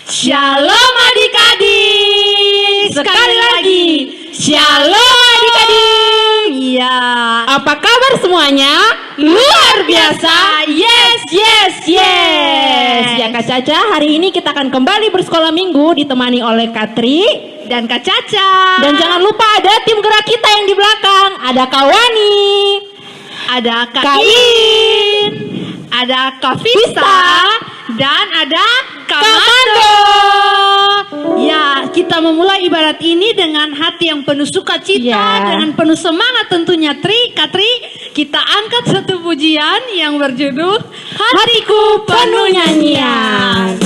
Shalom adik-adik. Sekali lagi, Shalom adik-adik. Iya. Apa kabar semuanya? Luar biasa. Yes, yes, yes. Ya Kak Caca, hari ini kita akan kembali bersekolah minggu ditemani oleh Kak Tri Dan Kak Caca. dan jangan lupa ada tim gerak kita yang di belakang. Ada Kak Wani, Ada Kak Kak In, ada Kak Vista, dan ada Kak Kak Mando. Mando. Ya, kita memulai ibadat ini dengan hati yang penuh sukacita, Ya. dengan penuh semangat tentunya. Kak Tri, kita angkat satu pujian yang berjudul Hatiku penuh nyanyian.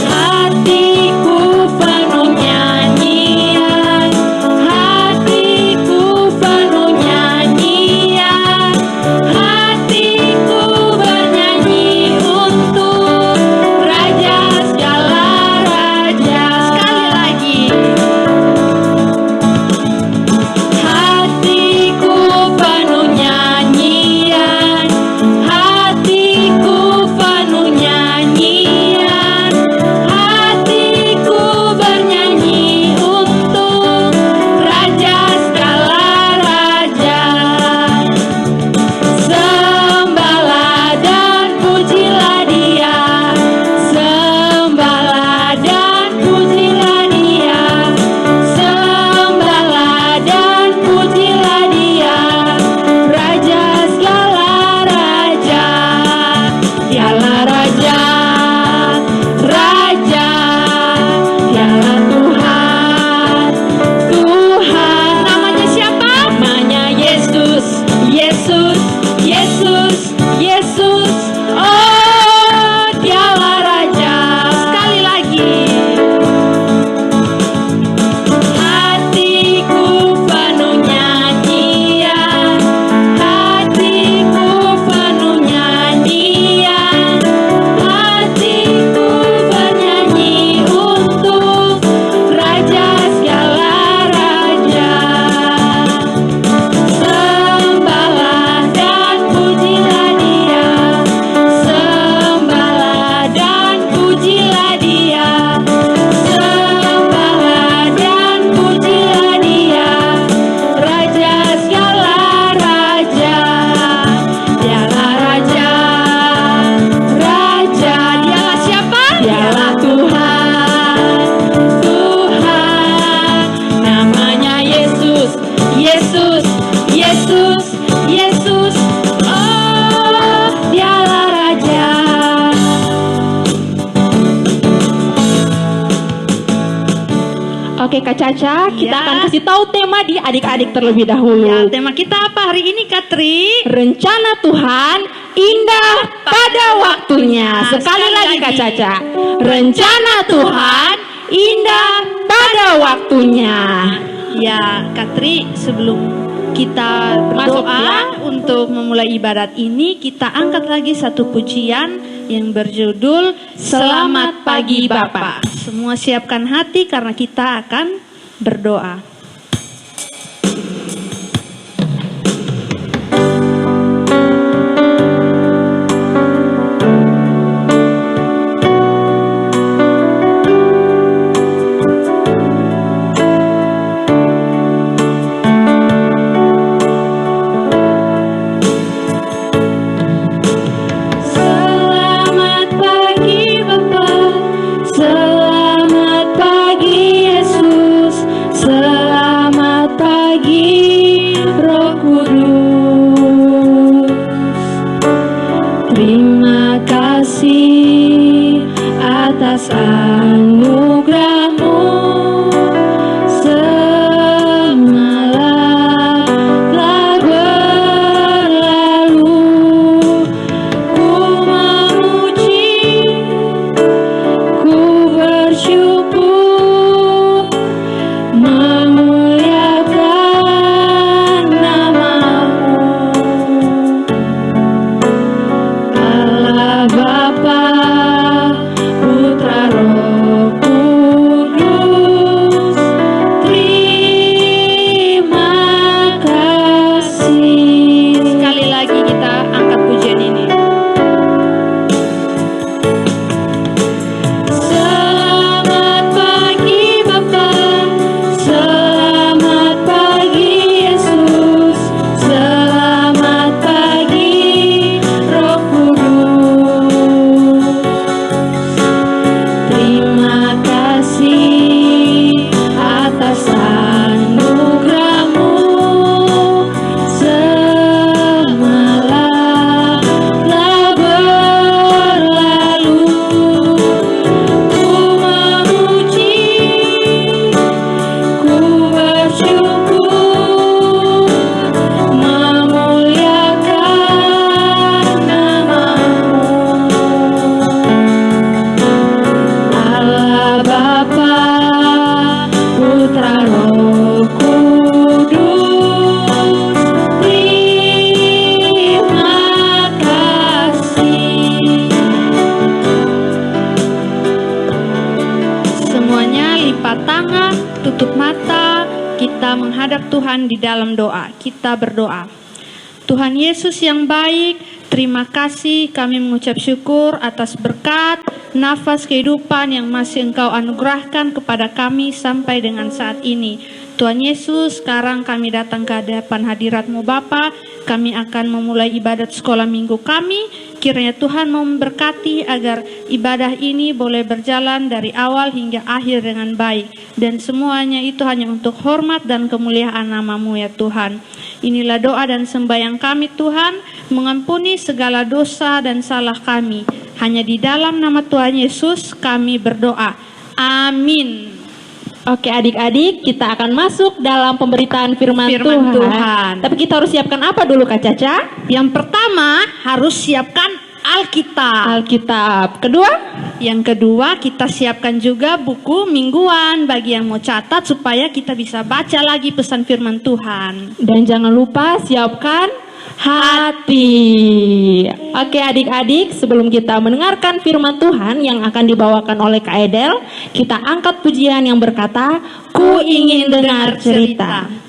Hatiku penuh nyanyian, hatiku penuh nyanyian, hatiku bernyanyi untuk Raja segala raja. Sekali lagi. Hatiku penuh nyanyian, hatiku penuh nyanyian, hatiku bernyanyi untuk Raja segala raja. Sembahlah dan pujilah Dia, sembahlah dan pujilah Dia, sembahlah dan pujilah Dia, Raja segala raja. Dialah Raja, Raja, Dialah Tuhan, Tuhan. Namanya siapa? Namanya Yesus, Yesus, Yesus, Yesus. Oh, Dialah Raja. Sekali lagi. Hatiku penuh nyanyian, hatiku penuh nyanyian, hatiku bernyanyi untuk Raja segala raja. Sembahlah dan pujilah Dia, sembahlah dan pujilah Dia, sembahlah dan pujilah Dia, Raja segala raja. Dialah Raja, Raja. Dialah siapa? Dialah Tuhan, Tuhan. Namanya Yesus, Yesus, Yesus, Yesus. Oh, Dialah Raja. Oke Kak Caca, kita Ya. akan kasih tahu tema di adik-adik terlebih dahulu. Ya, tema kita apa hari ini, Kak Tri? Rencana Tuhan indah pada waktunya. Sekali lagi Kak Caca. Rencana Tuhan indah pada waktunya. Ya, Kak Tri, sebelum kita Masuk, berdoa ya. untuk memulai ibadat ini, kita angkat lagi satu pujian yang berjudul Selamat Pagi Bapa. Semua siapkan hati karena kita akan berdoa. Selamat pagi Bapa, selamat pagi Yesus, selamat pagi Roh Kudus. Terima kasih atas anugerah-Mu. Semalam telah berlalu, ku memuji, ku bersyukur, memuliakan nama Tuhan di dalam doa. Kita berdoa. Tuhan Yesus yang baik, terima kasih kami mengucap syukur atas berkat, nafas kehidupan yang masih Engkau anugerahkan kepada kami sampai dengan saat ini. Tuhan Yesus, sekarang kami datang ke hadapan hadirat-Mu Bapa. Kami akan memulai ibadat sekolah minggu kami. Kiranya Tuhan mau memberkati agar ibadah ini boleh berjalan dari awal hingga akhir dengan baik. Dan semuanya itu hanya untuk hormat dan kemuliaan nama-Mu ya Tuhan. Inilah doa dan sembahyang kami Tuhan, mengampuni segala dosa dan salah kami. Hanya di dalam nama Tuhan Yesus kami berdoa. Amin. Oke adik-adik, kita akan masuk dalam pemberitaan firman Tuhan. Tapi kita harus siapkan apa dulu Kak Caca? Yang pertama harus siapkan Alkitab. Kedua? Yang kedua kita siapkan juga buku mingguan bagi yang mau catat supaya kita bisa baca lagi pesan firman Tuhan. Dan jangan lupa siapkan hati. Oke adik-adik, sebelum kita mendengarkan firman Tuhan yang akan dibawakan oleh Kak Edel, kita angkat pujian yang berkata, Ku ingin dengar cerita.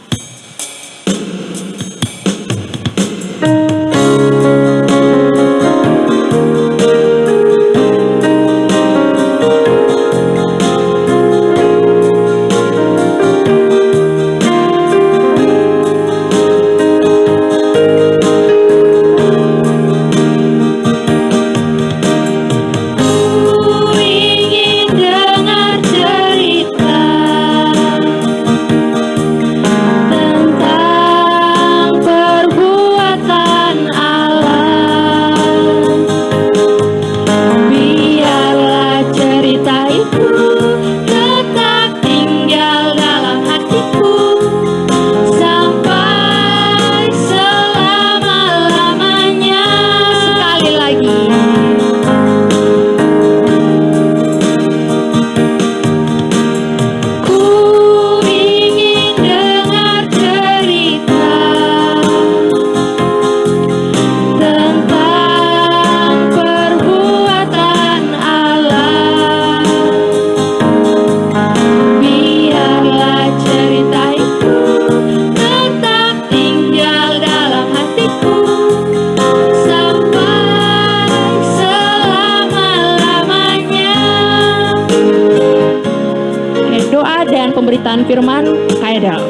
Pemberitaan firman Kaidal.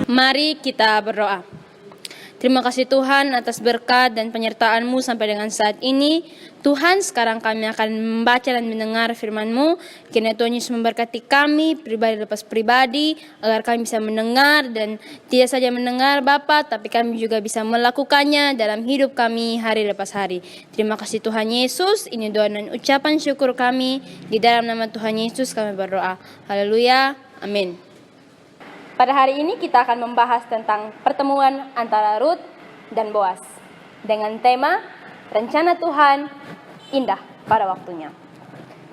Mari kita berdoa. Terima kasih Tuhan atas berkat dan penyertaan-Mu sampai dengan saat ini. Tuhan, sekarang kami akan membaca dan mendengar firman-Mu. Kiranya Tuhan Yesus memberkati kami, pribadi lepas pribadi, agar kami bisa mendengar dan tidak saja mendengar Bapa, tapi kami juga bisa melakukannya dalam hidup kami hari lepas hari. Terima kasih Tuhan Yesus, ini doa dan ucapan syukur kami. Di dalam nama Tuhan Yesus kami berdoa. Haleluya, amin. Pada hari ini kita akan membahas tentang pertemuan antara Rut dan Boas dengan tema rencana Tuhan indah pada waktunya.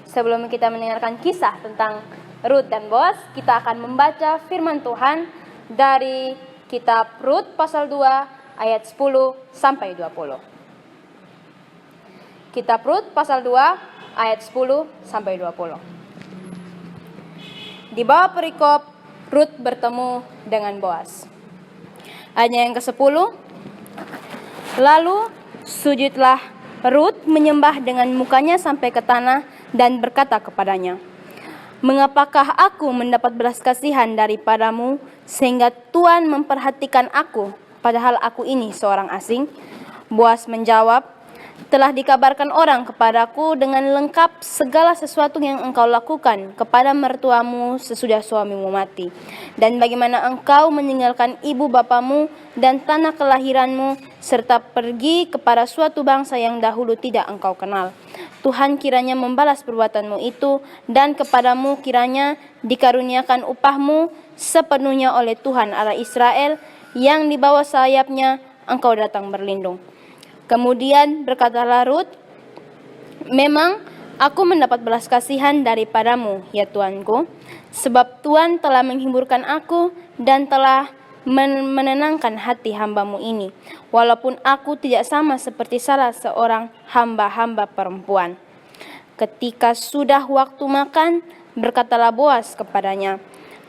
Sebelum kita mendengarkan kisah tentang Rut dan Boas, kita akan membaca firman Tuhan dari kitab Rut pasal 2 ayat 10 sampai 20. Kitab Rut pasal 2 ayat 10 sampai 20. Di bawah perikop Rut bertemu dengan Boas. Ayat yang ke-10. Lalu sujudlah Rut menyembah dengan mukanya sampai ke tanah dan berkata kepadanya, "Mengapakah aku mendapat belas kasihan daripadamu sehingga Tuhan memperhatikan aku, padahal aku ini seorang asing?" Boas menjawab, "Telah dikabarkan orang kepadaku dengan lengkap segala sesuatu yang engkau lakukan kepada mertuamu sesudah suamimu mati, dan bagaimana engkau meninggalkan ibu bapamu dan tanah kelahiranmu, serta pergi kepada suatu bangsa yang dahulu tidak engkau kenal. Tuhan kiranya membalas perbuatanmu itu, dan kepadamu kiranya dikaruniakan upahmu sepenuhnya oleh Tuhan Allah Israel, yang di bawah sayapnya engkau datang berlindung." Kemudian berkatalah Rut, "Memang aku mendapat belas kasihan daripadamu, ya Tuanku, sebab Tuhan telah menghiburkan aku dan telah menenangkan hati hambamu ini, walaupun aku tidak sama seperti salah seorang hamba-hamba perempuan. Ketika sudah waktu makan, Berkatalah Boas kepadanya,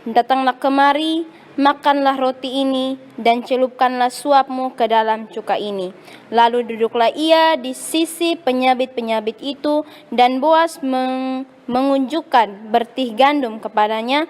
"Datanglah kemari, makanlah roti ini, dan celupkanlah suapmu ke dalam cuka ini." Lalu duduklah ia di sisi penyabit-penyabit itu, dan Boas mengunjukkan bertih gandum kepadanya.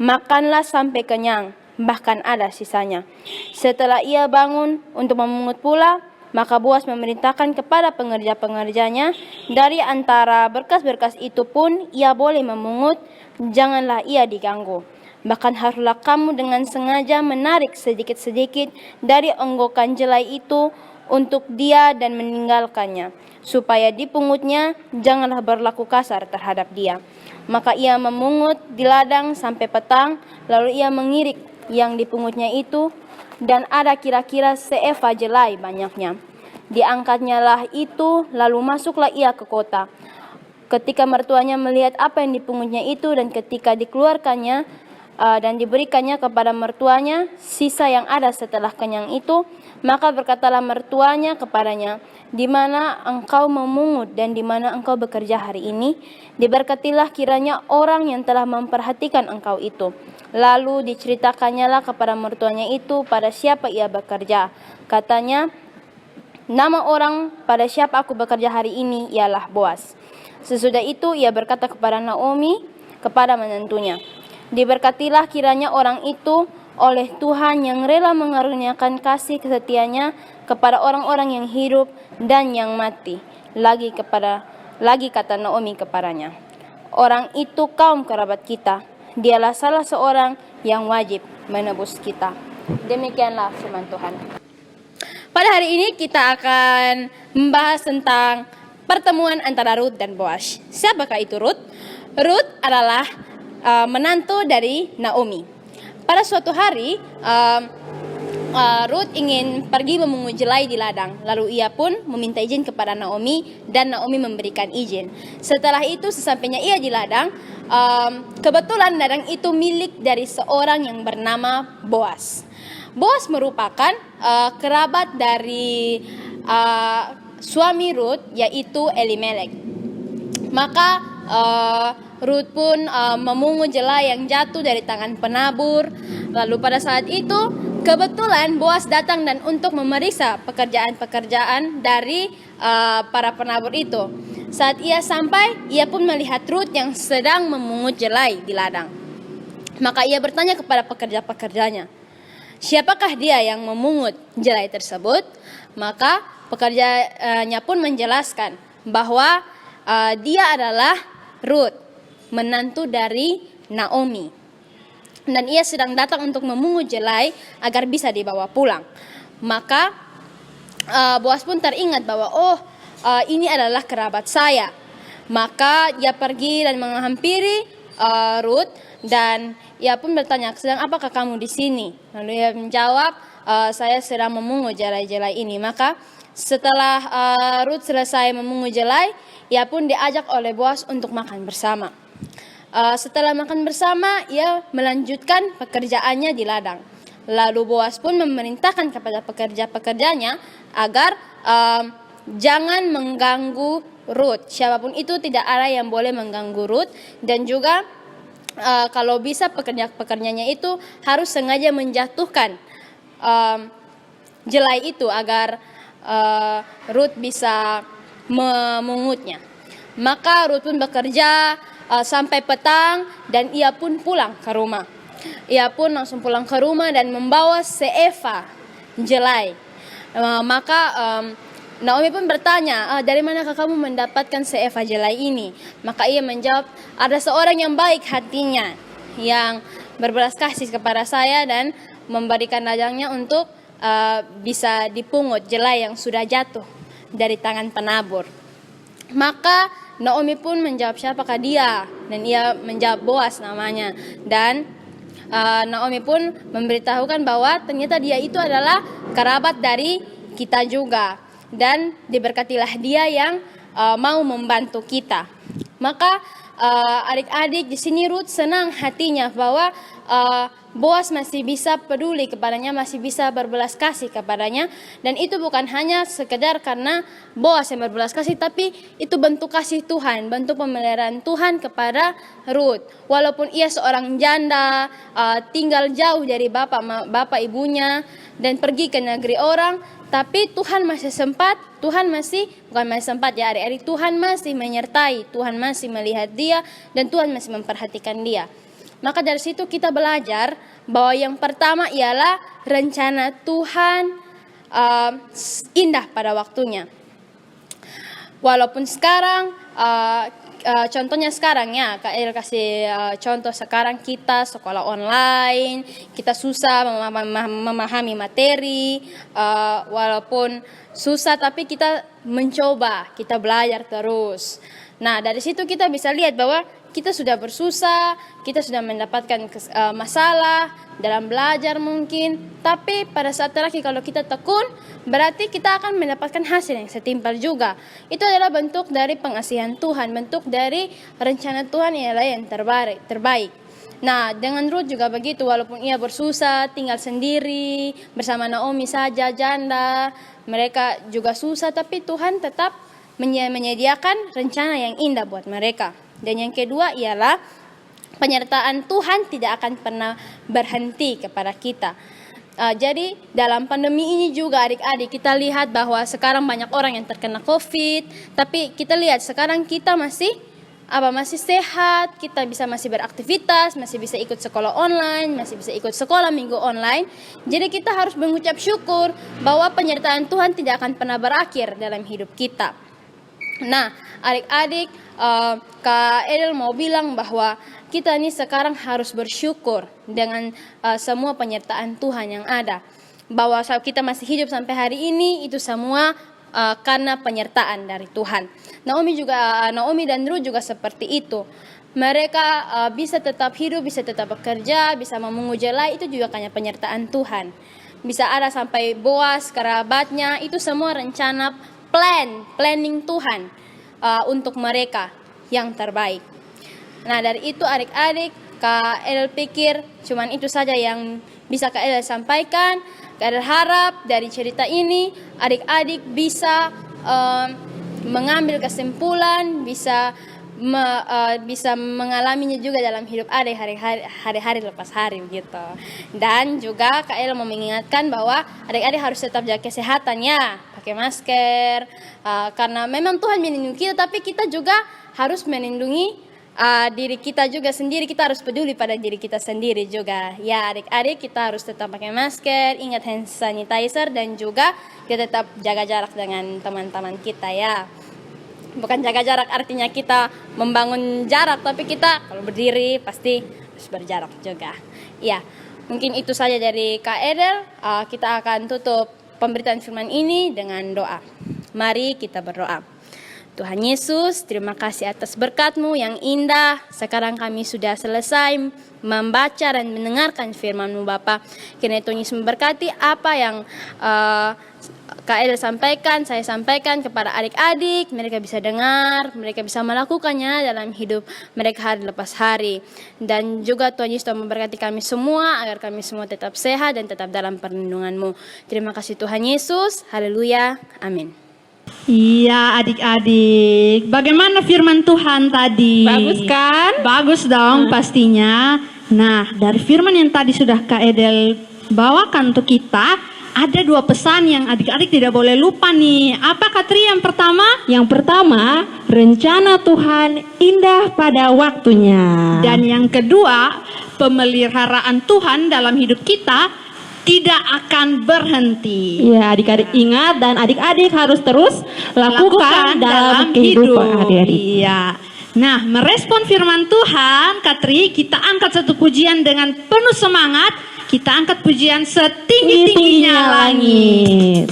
"Makanlah sampai kenyang, bahkan ada sisanya." Setelah ia bangun untuk memungut pula, maka Boas memerintahkan kepada pengerja-pengerjanya, "Dari antara berkas-berkas itu pun ia boleh memungut, janganlah ia diganggu. Bahkan haruslah kamu dengan sengaja menarik sedikit-sedikit dari onggokan jelai itu untuk dia dan meninggalkannya, supaya dipungutnya janganlah berlaku kasar terhadap dia." Maka ia memungut di ladang sampai petang, lalu ia mengirik yang dipungutnya itu, dan ada kira-kira seeva jelai banyaknya. Diangkatnyalah itu, lalu masuklah ia ke kota. Ketika mertuanya melihat apa yang dipungutnya itu, dan ketika dikeluarkannya dan diberikannya kepada mertuanya sisa yang ada setelah kenyang itu, maka berkatalah mertuanya kepadanya, "Di mana engkau memungut dan di mana engkau bekerja hari ini? Diberkatilah kiranya orang yang telah memperhatikan engkau itu." Lalu diceritakannya kepada mertuanya itu pada siapa ia bekerja. Katanya, "Nama orang pada siapa aku bekerja hari ini ialah Boas." Sesudah itu ia berkata kepada Naomi, kepada menantunya, "Diberkatilah kiranya orang itu oleh Tuhan yang rela mengaruniakan kasih setianya kepada orang-orang yang hidup dan yang mati." Lagi kata Naomi kepadanya, "Orang itu kaum kerabat kita. Dialah salah seorang yang wajib menebus kita." Demikianlah firman Tuhan. Pada hari ini kita akan membahas tentang pertemuan antara Rut dan Boas. Siapakah itu Rut? Rut adalah menantu dari Naomi. Pada suatu hari Rut ingin pergi memungut jelai di ladang. Lalu ia pun meminta izin kepada Naomi, dan Naomi memberikan izin. Setelah itu sesampainya ia di ladang, kebetulan ladang itu milik dari seorang yang bernama Boas. Boas merupakan kerabat dari suami Rut, yaitu Elimelek. Maka Rut pun memungut jelai yang jatuh dari tangan penabur. Lalu pada saat itu kebetulan Boas datang dan untuk memeriksa pekerjaan-pekerjaan dari para penabur itu. Saat ia sampai, ia pun melihat Rut yang sedang memungut jelai di ladang. Maka ia bertanya kepada pekerja-pekerjanya, "Siapakah dia yang memungut jelai tersebut?" Maka pekerjanya pun menjelaskan bahwa dia adalah Rut, menantu dari Naomi. Dan ia sedang datang untuk memungut jelai agar bisa dibawa pulang. Maka Boas pun teringat bahwa ini adalah kerabat saya. Maka ia pergi dan menghampiri Rut, dan ia pun bertanya, "Sedang apakah kamu di sini?" Lalu ia menjawab, "Saya sedang memungut jelai-jelai ini." Maka setelah Rut selesai memungut jelai, ia pun diajak oleh Boas untuk makan bersama. Setelah makan bersama, ia melanjutkan pekerjaannya di ladang. Lalu Boas pun memerintahkan kepada pekerja-pekerjanya agar jangan mengganggu Rut. Siapapun itu tidak ada yang boleh mengganggu Rut, dan juga kalau bisa pekerja-pekerjanya itu harus sengaja menjatuhkan jelai itu agar Rut bisa memungutnya. Maka Rut pun bekerja sampai petang, dan ia pun pulang ke rumah. Ia pun langsung pulang ke rumah dan membawa seeva jelai. Maka Naomi pun bertanya, "Dari manakah kamu mendapatkan seeva jelai ini?" Maka ia menjawab, "Ada seorang yang baik hatinya, yang berbelas kasih kepada saya dan memberikan ladangnya untuk bisa dipungut jelai yang sudah jatuh dari tangan penabur." Maka Naomi pun menjawab, "Siapakah dia?" Dan ia menjawab, "Boas namanya." Dan Naomi pun memberitahukan bahwa ternyata dia itu adalah kerabat dari kita juga, dan diberkatilah dia yang mau membantu kita. Maka adik-adik di sini Rut senang hatinya bahwa Boas masih bisa peduli kepadanya, masih bisa berbelas kasih kepadanya. Dan itu bukan hanya sekedar karena Boas yang berbelas kasih, tapi itu bentuk kasih Tuhan, bentuk pemeliharaan Tuhan kepada Ruth. Walaupun ia seorang janda, tinggal jauh dari bapak ibunya dan pergi ke negeri orang, tapi Tuhan masih sempat, bukan masih sempat ya adik-adik, Tuhan masih menyertai, Tuhan masih melihat dia, dan Tuhan masih memperhatikan dia. Maka dari situ kita belajar bahwa yang pertama ialah rencana Tuhan indah pada waktunya. Walaupun sekarang, contohnya sekarang ya, Kak El kasih contoh sekarang kita sekolah online, kita susah memahami materi, walaupun susah tapi kita mencoba, kita belajar terus. Nah dari situ kita bisa lihat bahwa kita sudah bersusah, kita sudah mendapatkan masalah dalam belajar mungkin. Tapi pada saat terakhir kalau kita tekun, berarti kita akan mendapatkan hasil yang setimpal juga. Itu adalah bentuk dari pengasihan Tuhan, bentuk dari rencana Tuhan ialah yang terbaik. Nah dengan Ruth juga begitu, walaupun ia bersusah, tinggal sendiri, bersama Naomi saja, janda. Mereka juga susah, tapi Tuhan tetap menyediakan rencana yang indah buat mereka. Dan yang kedua ialah penyertaan Tuhan tidak akan pernah berhenti kepada kita. Jadi dalam pandemi ini juga adik-adik kita lihat bahwa sekarang banyak orang yang terkena COVID. Tapi kita lihat sekarang kita masih sehat, kita masih beraktivitas, masih bisa ikut sekolah online, masih bisa ikut sekolah minggu online. Jadi kita harus mengucap syukur bahwa penyertaan Tuhan tidak akan pernah berakhir dalam hidup kita. Nah adik-adik, Kak Edel mau bilang bahwa kita ini sekarang harus bersyukur dengan semua penyertaan Tuhan yang ada. Bahwa kita masih hidup sampai hari ini itu semua karena penyertaan dari Tuhan. Naomi dan Ruth juga seperti itu. Mereka bisa tetap hidup, bisa tetap bekerja, bisa memungut jelai, itu juga karena penyertaan Tuhan. Bisa ada sampai Boas, kerabatnya, itu semua rencana planning Tuhan untuk mereka yang terbaik. Nah dari itu adik-adik, Kak Edel pikir cuman itu saja yang bisa Kak Edel sampaikan. Kak Edel harap dari cerita ini adik-adik bisa mengambil kesimpulan, bisa mengalaminya juga dalam hidup adik hari-hari lepas hari gitu. Dan juga Kak Edel mau mengingatkan bahwa adik-adik harus tetap jaga kesehatan ya, pakai masker, karena memang Tuhan melindungi kita, tapi kita juga harus melindungi diri kita juga sendiri. Kita harus peduli pada diri kita sendiri juga ya adik-adik. Kita harus tetap pakai masker, ingat hand sanitizer, dan juga kita tetap jaga jarak dengan teman-teman kita ya. Bukan jaga jarak artinya kita membangun jarak, tapi kita kalau berdiri pasti harus berjarak juga ya. Mungkin itu saja dari Kak Edel. Kita akan tutup pemberitaan firman ini dengan doa. Mari kita berdoa. Tuhan Yesus, terima kasih atas berkat-Mu yang indah. Sekarang kami sudah selesai membaca dan mendengarkan firman-Mu Bapa. Kiranya Tuhan Yesus memberkati apa yang Kak Edel sampaikan, saya sampaikan kepada adik-adik. Mereka bisa dengar, mereka bisa melakukannya dalam hidup mereka hari lepas hari. Dan juga Tuhan Yesus memberkati kami semua, agar kami semua tetap sehat dan tetap dalam perlindungan-Mu. Terima kasih Tuhan Yesus, haleluya, amin. Iya adik-adik, bagaimana firman Tuhan tadi? Bagus kan? Bagus dong pastinya. Nah dari firman yang tadi sudah Kak Edel bawakan untuk kita, ada dua pesan yang adik-adik tidak boleh lupa nih. Apa Kak Tri yang pertama? Yang pertama, rencana Tuhan indah pada waktunya. Dan yang kedua, pemeliharaan Tuhan dalam hidup kita tidak akan berhenti. Ya adik-adik ingat, dan adik-adik harus terus lakukan dalam kehidupan adik-adik. Iya. Nah merespon firman Tuhan, Katri, kita angkat satu pujian dengan penuh semangat. Kita angkat pujian setinggi-tingginya langit.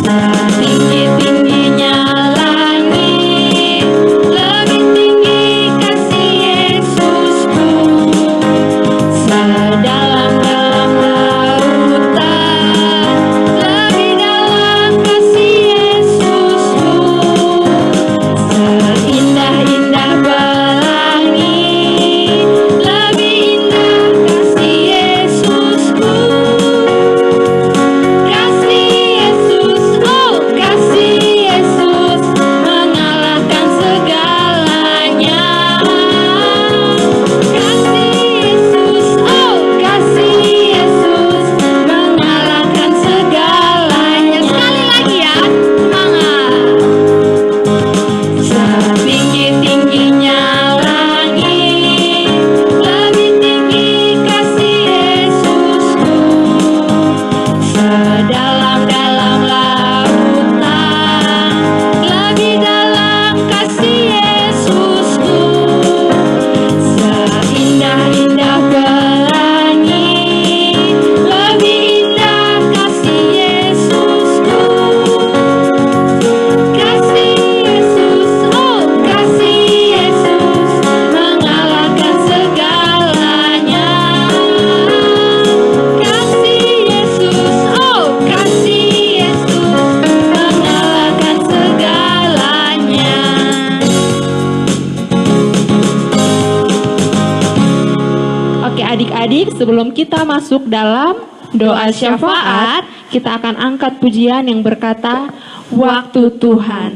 Setinggi sebelum kita masuk dalam doa syafaat, kita akan angkat pujian yang berkata, Waktu Tuhan.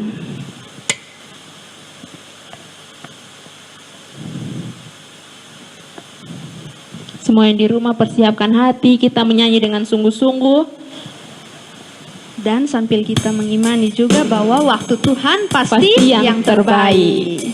Semua yang di rumah persiapkan hati, kita menyanyi dengan sungguh-sungguh. Dan sambil kita mengimani juga bahwa waktu Tuhan pasti yang terbaik.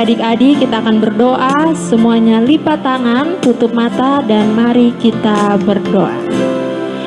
Adik-adik, kita akan berdoa, semuanya lipat tangan, tutup mata, dan mari kita berdoa.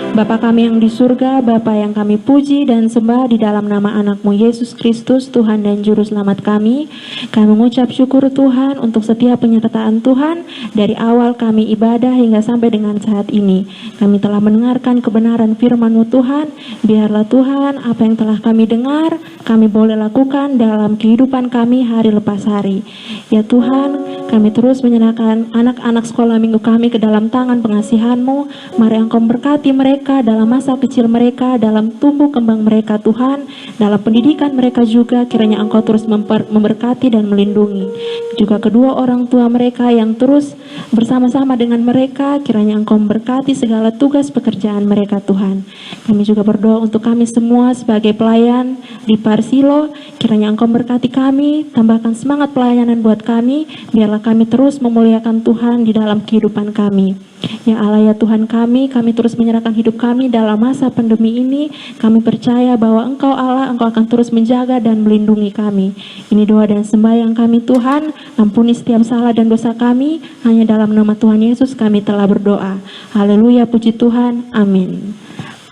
Bapa kami yang di surga, Bapa yang kami puji dan sembah di dalam nama anak-Mu Yesus Kristus, Tuhan dan Juru Selamat kami mengucap syukur Tuhan untuk setiap penyertaan Tuhan dari awal kami ibadah hingga sampai dengan saat ini. Kami telah mendengarkan kebenaran firman-Mu Tuhan, biarlah Tuhan apa yang telah kami dengar, kami boleh lakukan dalam kehidupan kami hari lepas hari. Ya Tuhan, kami terus menyerahkan anak-anak sekolah minggu kami ke dalam tangan pengasihan-Mu. Mari Engkau berkati mereka dalam masa kecil mereka, dalam tumbuh kembang mereka Tuhan, dalam pendidikan mereka juga, kiranya Engkau terus memberkati dan melindungi. Juga kedua orang tua mereka yang terus bersama-sama dengan mereka, kiranya Engkau memberkati segala tugas pekerjaan mereka Tuhan. Kami juga berdoa untuk kami semua sebagai pelayan di Parsilo, kiranya Engkau memberkati kami, tambahkan semangat pelayanan buat kami, biarlah kami terus memuliakan Tuhan di dalam kehidupan kami. Ya Allah ya Tuhan kami terus menyerahkan hidup kami dalam masa pandemi ini. Kami percaya bahwa Engkau Allah, Engkau akan terus menjaga dan melindungi kami. Ini doa dan sembahyang kami Tuhan, ampuni setiap salah dan dosa kami, hanya dalam nama Tuhan Yesus kami telah berdoa. Haleluya, puji Tuhan, amin.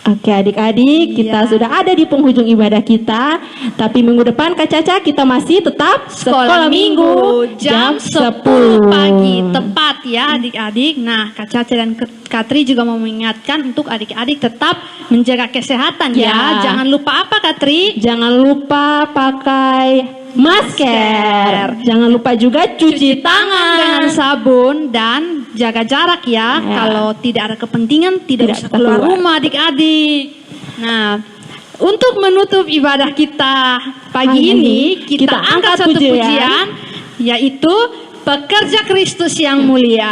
Oke adik-adik, kita Iya. sudah ada di penghujung ibadah kita. Tapi minggu depan Kak Caca kita masih tetap Sekolah minggu jam 10 pagi tepat ya adik-adik. Nah, Kak Caca dan Katri juga mau mengingatkan untuk adik-adik tetap menjaga kesehatan ya. Ya. Jangan lupa apa Katri? Jangan lupa pakai masker. Jangan lupa juga cuci tangan Dengan sabun dan jaga jarak ya. Ya. Kalau tidak ada kepentingan tidak usah keluar keluar. rumah adik-adik. Nah, untuk menutup ibadah kita pagi Hari ini ini, kita angkat satu pujian yaitu Pekerja Kristus yang Mulia.